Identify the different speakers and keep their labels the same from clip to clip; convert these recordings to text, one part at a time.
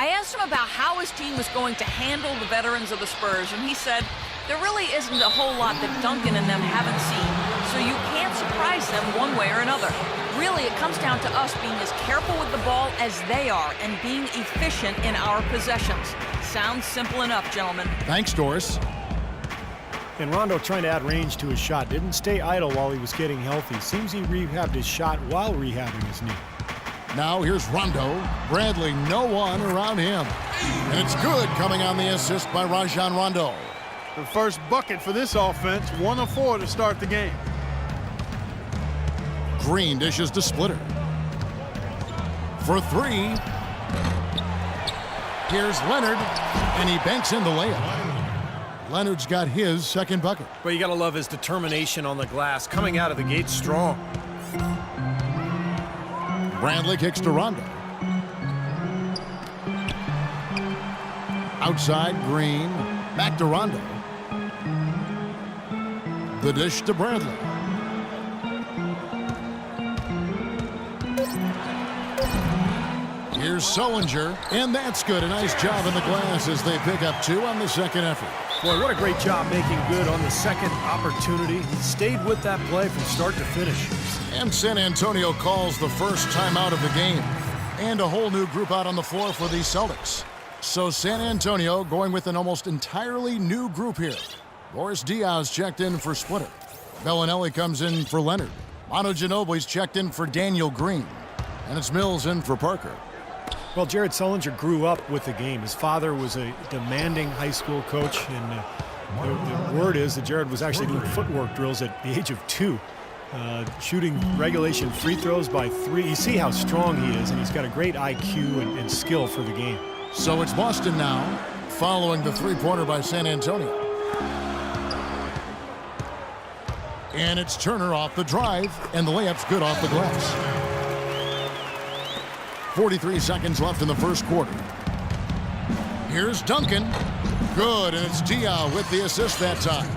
Speaker 1: asked him about how his team was going to handle the veterans of the Spurs, and he said, there really isn't a whole lot that Duncan and them haven't seen, so you can't surprise them one way or another. Really, it comes down to us being as careful with the ball as they are and being efficient in our possessions. Sounds simple enough, gentlemen.
Speaker 2: Thanks, Doris.
Speaker 3: And Rondo, trying to add range to his shot, didn't stay idle while he was getting healthy. Seems he rehabbed his shot while rehabbing his knee.
Speaker 2: Now here's Rondo. Bradley, no one around him. And it's good, coming on the assist by Rajon Rondo.
Speaker 4: The first bucket for this offense, 1 of 4 to start the game.
Speaker 2: Green dishes to Splitter. For 3. Here's Leonard, and he banks in the layup. Leonard's got his second bucket.
Speaker 5: But you got to love his determination on the glass, coming out of the gate strong.
Speaker 2: Bradley kicks to Rondo. Outside, Green. Back to Rondo. The dish to Bradley. Here's Sullinger, and that's good. A nice job in the glass as they pick up 2 on the second effort.
Speaker 3: Boy, what a great job making good on the second opportunity. He stayed with that play from start to finish.
Speaker 2: And San Antonio calls the first timeout of the game. And a whole new group out on the floor for the Celtics. So San Antonio going with an almost entirely new group here. Boris Diaz checked in for Splitter. Bellinelli comes in for Leonard. Manu Ginobili's checked in for Daniel Green. And it's Mills in for Parker.
Speaker 3: Well, Jared Sullinger grew up with the game. His father was a demanding high school coach, and the word is that Jared was actually doing footwork drills at the age of 2, shooting regulation free throws by 3. You see how strong he is, and he's got a great IQ and skill for the game.
Speaker 2: So it's Boston now, following the three-pointer by San Antonio. And it's Turner off the drive, and the layup's good off the glass. 43 seconds left in the first quarter. Here's Duncan. Good, and it's Dia with the assist that time.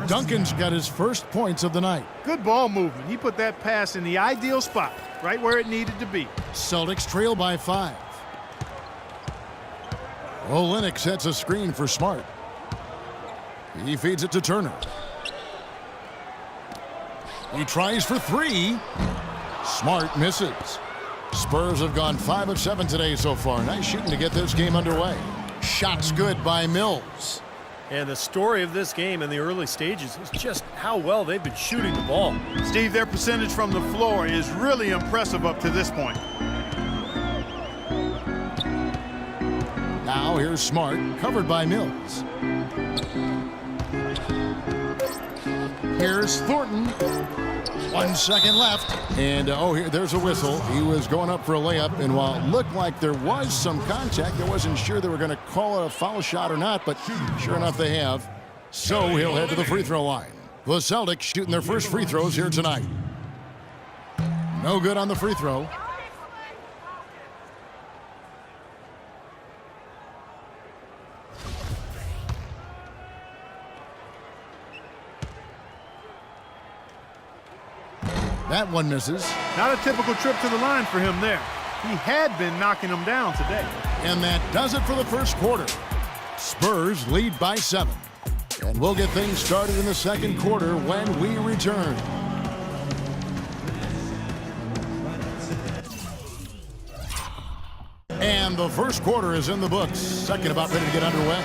Speaker 2: Duncan's got his first points of the night.
Speaker 4: Good ball movement. He put that pass in the ideal spot, right where it needed to be.
Speaker 2: Celtics trail by 5. Olynyk sets a screen for Smart. He feeds it to Turner. He tries for 3. Smart misses. Spurs have gone 5 of 7 today so far. Nice shooting to get this game underway. Shots good by Mills.
Speaker 5: And the story of this game in the early stages is just how well they've been shooting the ball.
Speaker 4: Steve, their percentage from the floor is really impressive up to this point.
Speaker 2: Now here's Smart, covered by Mills. Here's Thornton. 1 second left. And, there's a whistle. He was going up for a layup, and while it looked like there was some contact, I wasn't sure they were going to call it a foul shot or not, but sure enough they have. So he'll head to the free throw line. The Celtics shooting their first free throws here tonight. No good on the free throw. That one misses.
Speaker 4: Not a typical trip to the line for him there. He had been knocking them down today.
Speaker 2: And that does it for the first quarter. Spurs lead by 7. And we'll get things started in the second quarter when we return. And the first quarter is in the books. Second about ready to get underway.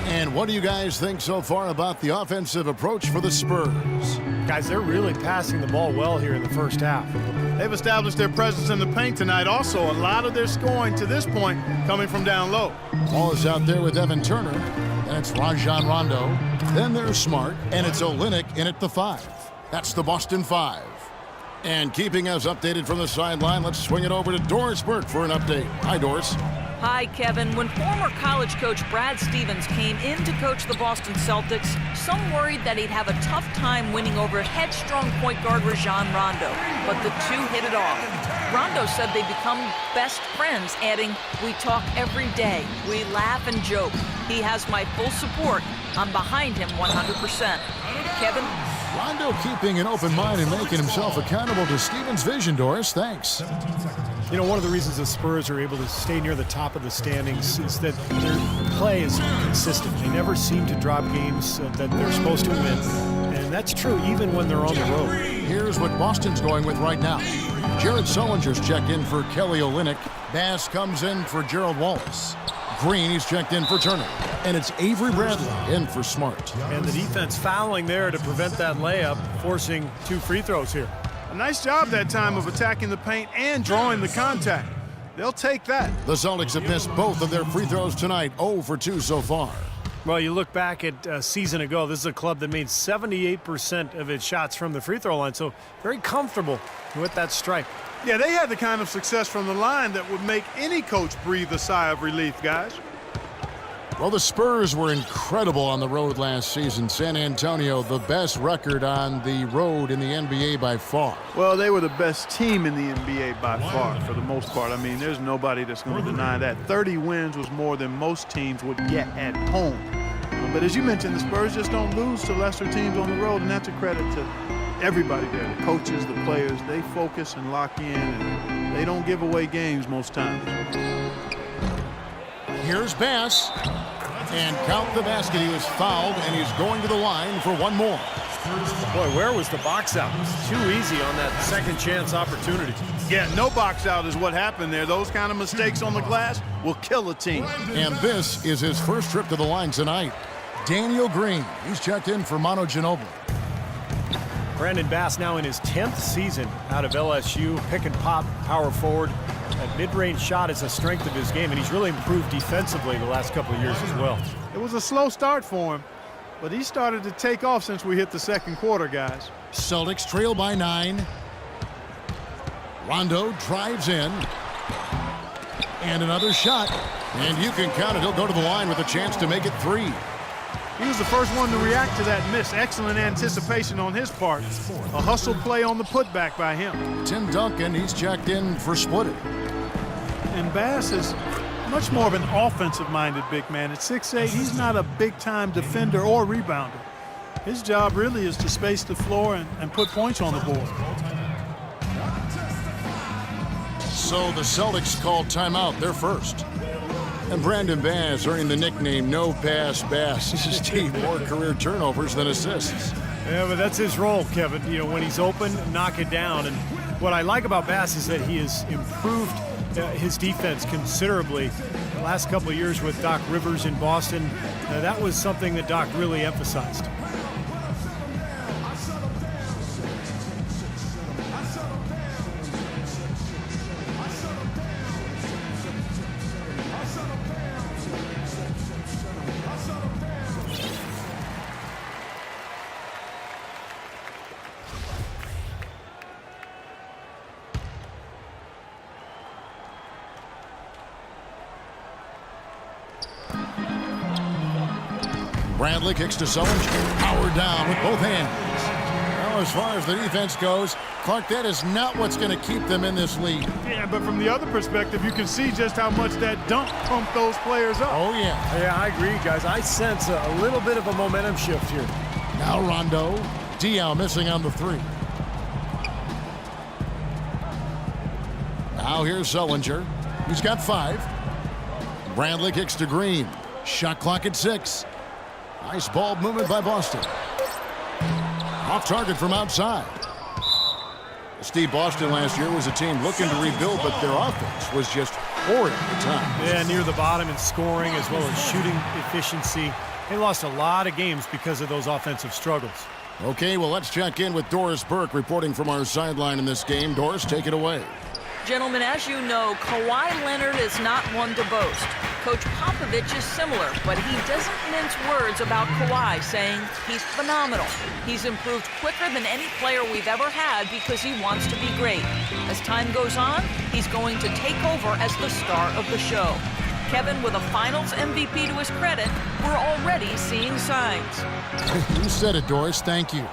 Speaker 2: And what do you guys think so far about the offensive approach for the Spurs?
Speaker 3: Guys, they're really passing the ball well here in the first half.
Speaker 4: They've established their presence in the paint tonight. Also, a lot of their scoring to this point coming from down low.
Speaker 2: Ball is out there with Evan Turner. And it's Rajon Rondo. Then there's Smart. And it's Olynyk in at the 5. That's the Boston 5. And keeping us updated from the sideline, let's swing it over to Doris Burke for an update. Hi, Doris.
Speaker 1: Hi, Kevin. When former college coach Brad Stevens came in to coach the Boston Celtics, some worried that he'd have a tough time winning over headstrong point guard Rajon Rondo. But the two hit it off. Rondo said they become best friends, adding, "We talk every day. We laugh and joke. He has my full support. I'm behind him 100%. Kevin?
Speaker 2: Rondo keeping an open mind and making himself accountable to Stevens' vision, Doris. Thanks.
Speaker 3: You know, one of the reasons the Spurs are able to stay near the top of the standings is that their play is consistent. They never seem to drop games that they're supposed to win. And that's true even when they're on the road.
Speaker 2: Here's what Boston's going with right now. Jared Sullinger's checked in for Kelly Olynyk. Bass comes in for Gerald Wallace. Green, he's checked in for Turner. And it's Avery Bradley in for Smart.
Speaker 5: And the defense fouling there to prevent that layup, forcing 2 free throws here.
Speaker 4: A nice job that time of attacking the paint and drawing the contact. They'll take that.
Speaker 2: The Celtics have missed both of their free throws tonight, 0 for 2 so far.
Speaker 5: Well, you look back at a season ago, this is a club that made 78% of its shots from the free throw line, so very comfortable with that strike.
Speaker 4: Yeah, they had the kind of success from the line that would make any coach breathe a sigh of relief, guys.
Speaker 2: Well, the Spurs were incredible on the road last season. San Antonio, the best record on the road in the NBA by far.
Speaker 4: Well, they were the best team in the NBA by far, for the most part. I mean, there's nobody that's going to deny that. 30 wins was more than most teams would get at home. But as you mentioned, the Spurs just don't lose to lesser teams on the road, and that's a credit to everybody there. The coaches, the players, they focus and lock in, and they don't give away games most times.
Speaker 2: Here's Bass. And count the basket. He was fouled, and he's going to the line for one more.
Speaker 5: Boy, where was the box out? It was too easy on that second chance opportunity.
Speaker 4: Yeah, no box out is what happened there. Those kind of mistakes on the glass will kill a team.
Speaker 2: And this is his first trip to the line tonight. Daniel Green. He's checked in for Manu Ginobili.
Speaker 5: Brandon Bass now in his 10th season out of LSU. Pick and pop, power forward. That mid-range shot is a strength of his game, and he's really improved defensively the last couple of years as well.
Speaker 4: It was a slow start for him, but he started to take off since we hit the second quarter, guys.
Speaker 2: Celtics trail by 9. Rondo drives in. And another shot. And you can count it. He'll go to the line with a chance to make it 3.
Speaker 4: He was the first one to react to that miss. Excellent anticipation on his part. A hustle play on the putback by him.
Speaker 2: Tim Duncan, he's checked in for Splitter.
Speaker 4: And Bass is much more of an offensive-minded big man. At 6'8", he's not a big-time defender or rebounder. His job really is to space the floor and put points on the board.
Speaker 2: So the Celtics called timeout. They're first. And Brandon Bass earning the nickname No Pass Bass. His team more career turnovers than assists.
Speaker 3: Yeah, but that's his role, Kevin. You know, when he's open, knock it down. And what I like about Bass is that he has improved his defense considerably. The last couple of years with Doc Rivers in Boston, that was something that Doc really emphasized.
Speaker 2: Bradley kicks to Sullinger. Powered down with both hands. Well, as far as the defense goes, Clark, that is not what's going to keep them in this lead.
Speaker 4: Yeah, but from the other perspective, you can see just how much that dunk pumped those players up.
Speaker 2: Oh, yeah.
Speaker 5: Yeah, I agree, guys. I sense a little bit of a momentum shift here.
Speaker 2: Now Rondo. Diaw missing on the 3. Now here's Sullinger. He's got 5. Bradley kicks to Green. Shot clock at 6. Nice ball movement by Boston. Off target from outside. Steve, Boston last year was a team looking to rebuild, but their offense was just horrid at the time.
Speaker 3: Yeah, near the bottom in scoring as well as shooting efficiency. They lost a lot of games because of those offensive struggles.
Speaker 2: Okay, well, let's check in with Doris Burke reporting from our sideline in this game. Doris, take it away.
Speaker 1: Gentlemen, as you know, Kawhi Leonard is not one to boast. Coach Popovich is similar, but he doesn't mince words about Kawhi, saying he's phenomenal. He's improved quicker than any player we've ever had because he wants to be great. As time goes on, he's going to take over as the star of the show. Kevin, with a Finals MVP to his credit, we're already seeing signs.
Speaker 2: You said it, Doris. Thank you.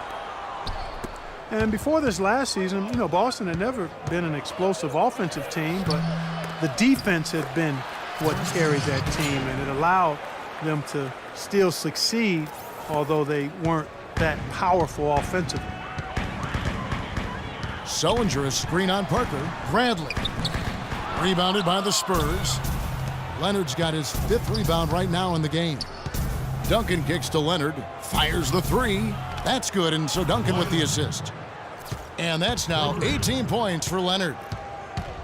Speaker 4: And before this last season, you know, Boston had never been an explosive offensive team, but the defense had been what carried that team, and it allowed them to still succeed, although they weren't that powerful offensively.
Speaker 2: Sullinger, a screen on Parker. Bradley. Rebounded by the Spurs. Leonard's got his 5th rebound right now in the game. Duncan kicks to Leonard, fires the 3. That's good, and so Duncan with the assist. And that's now 18 points for Leonard.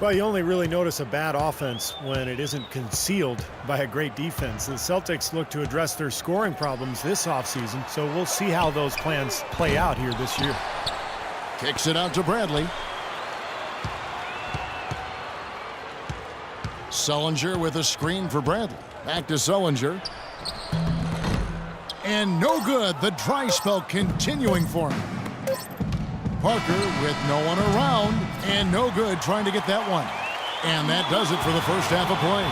Speaker 3: Well, you only really notice a bad offense when it isn't concealed by a great defense. The Celtics look to address their scoring problems this offseason, so we'll see how those plans play out here this year.
Speaker 2: Kicks it out to Bradley. Sullinger with a screen for Bradley. Back to Sullinger. And no good. The dry spell continuing for him. Parker with no one around, and no good trying to get that one. And that does it for the first half of play.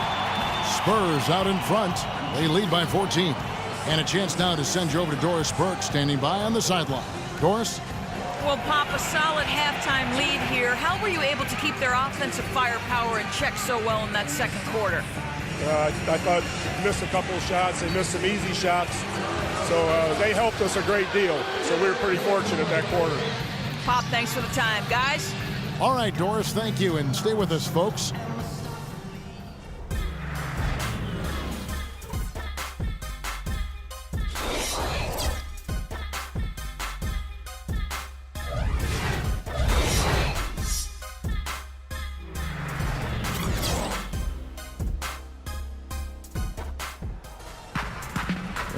Speaker 2: Spurs out in front. They lead by 14. And a chance now to send you over to Doris Burke, standing by on the sideline. Doris?
Speaker 1: Well, Pop, a solid halftime lead here. How were you able to keep their offensive firepower in check so well in that second quarter?
Speaker 6: I thought they missed a couple of shots. They missed some easy shots. So they helped us a great deal. So we were pretty fortunate that quarter.
Speaker 1: Pop, thanks for the time. Guys?
Speaker 2: All right, Doris, thank you, and stay with us, folks.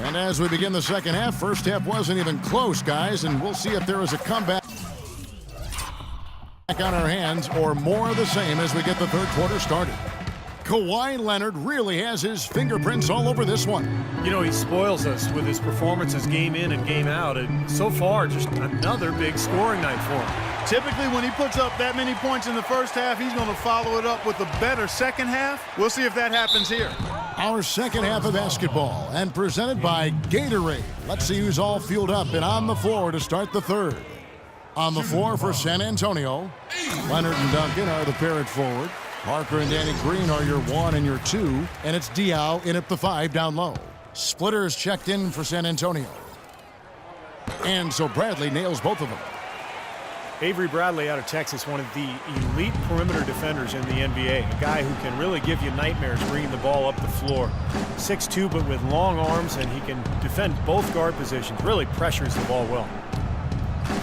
Speaker 2: And as we begin the second half, first half wasn't even close, guys, and we'll see if there is a comeback on our hands or more of the same as we get the third quarter started. Kawhi Leonard really has his fingerprints all over this one.
Speaker 5: You know, he spoils us with his performances game in and game out, and so far, just another big scoring night for him.
Speaker 4: Typically, when he puts up that many points in the first half, he's going to follow it up with a better second half. We'll see if that happens here.
Speaker 2: Our second half of basketball, and presented by Gatorade. Let's see who's all fueled up and on the floor to start the third. On the floor for San Antonio, Leonard and Duncan are the pair at forward. Parker and Danny Green are your 1 and your 2, and it's Diaw in at the 5 down low. Splitters checked in for San Antonio. And so Bradley nails both of them.
Speaker 3: Avery Bradley out of Texas, one of the elite perimeter defenders in the NBA. A guy who can really give you nightmares bringing the ball up the floor. 6'2", but with long arms, and he can defend both guard positions. Really pressures the ball well.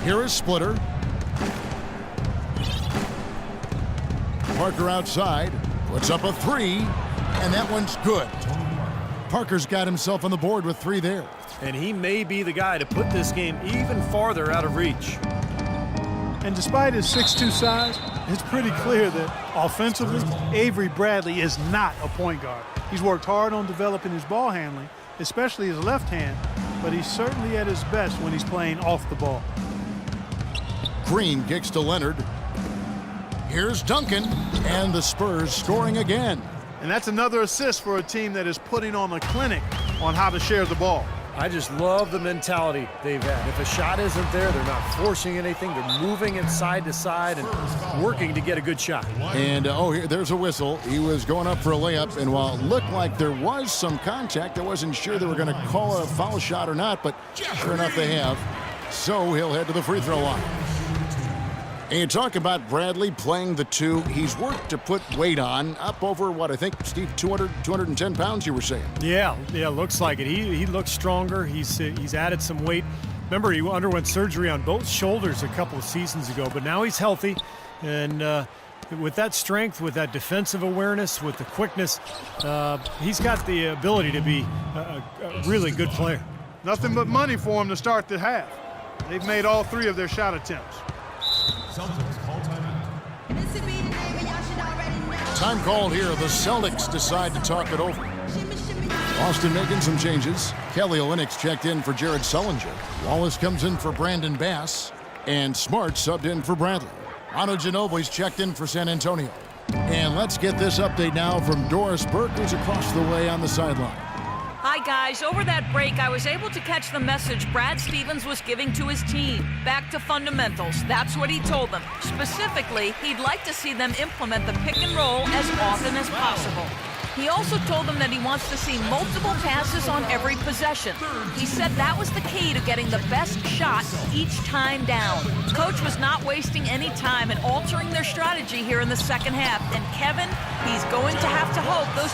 Speaker 2: Here is Splitter. Parker outside, puts up a 3, and that one's good. Parker's got himself on the board with 3 there.
Speaker 5: And he may be the guy to put this game even farther out of reach.
Speaker 4: And despite his 6'2" size, it's pretty clear that offensively, Avery Bradley is not a point guard. He's worked hard on developing his ball handling, especially his left hand, but he's certainly at his best when he's playing off the ball.
Speaker 2: Green kicks to Leonard. Here's Duncan, and the Spurs scoring again.
Speaker 4: And that's another assist for a team that is putting on a clinic on how to share the ball.
Speaker 5: I just love the mentality they've had. If a shot isn't there, they're not forcing anything. They're moving it side to side and working to get a good shot.
Speaker 2: And, here, there's a whistle. He was going up for a layup, and while it looked like there was some contact, I wasn't sure they were going to call a foul shot or not, but sure enough they have. So he'll head to the free throw line. And you talk about Bradley playing the 2. He's worked to put weight on, up over, what, I think, Steve, 210 pounds, you were saying.
Speaker 3: Yeah, looks like it. He looks stronger. He's added some weight. Remember, he underwent surgery on both shoulders a couple of seasons ago, but now he's healthy. And with that strength, with that defensive awareness, with the quickness, he's got the ability to be a really good player.
Speaker 4: Nothing but money for him to start the half. They've made all 3 of their shot attempts.
Speaker 2: Time called here. The Celtics decide to talk it over. Boston making some changes. Kelly Olynyk checked in for Jared Sullinger. Wallace comes in for Brandon Bass. And Smart subbed in for Bradley. Manu Ginobili's checked in for San Antonio. And let's get this update now from Doris Burke, who's across the way on the sideline.
Speaker 1: Hi, guys. Over that break, I was able to catch the message Brad Stevens was giving to his team. Back to fundamentals. That's what he told them. Specifically, he'd like to see them implement the pick and roll as often as possible. He also told them that he wants to see multiple passes on every possession. He said that was the key to getting the best shot each time down. Coach was not wasting any time in altering their strategy here in the second half. And Kevin, he's going to have to hope those